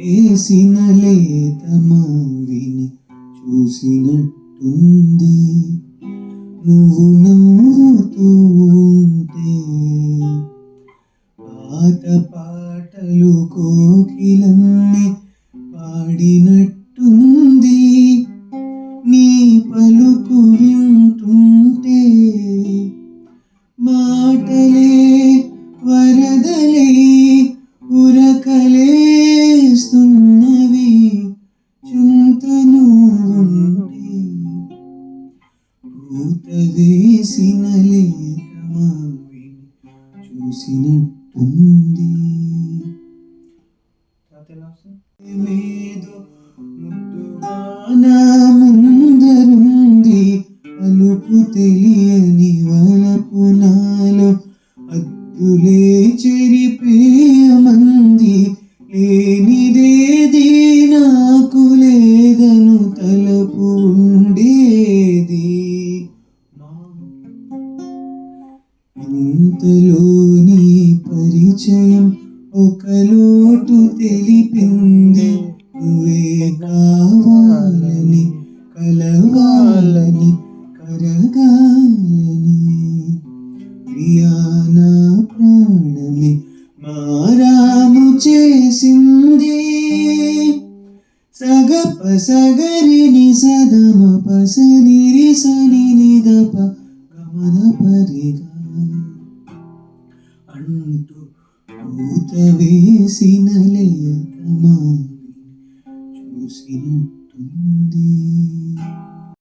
వేసిన లేతమావిని చూసినట్టుంది నువ్వు నవ్వుతూ ఉంటే. పాత పాటలు కోకిలమ్మే పాడినట్టుంది నీ పలుకు వింటుంటే. మాటలే వరదలే ఉరకలేస్తున్నవి చింతను ఉంటే. పూత వేసిన లేతమావిని చూసినట్టుంది. ఏదో ముద్దుగా నా ముందరుంది అలుపు తెలియని వలపు నాలో అద్దులే చెరిపేయమంది. లేనిదేది నాకు లేదను తలపు ఉండేది. ఇంతలోని పరిచయం ఒక లోటు తెలిపింది. నువ్వే కావాలని కలవాలని కరగాలని. ప్రియా నా ప్రాణమే మారాము చేసింది. సగప సగరిని సదమ పసని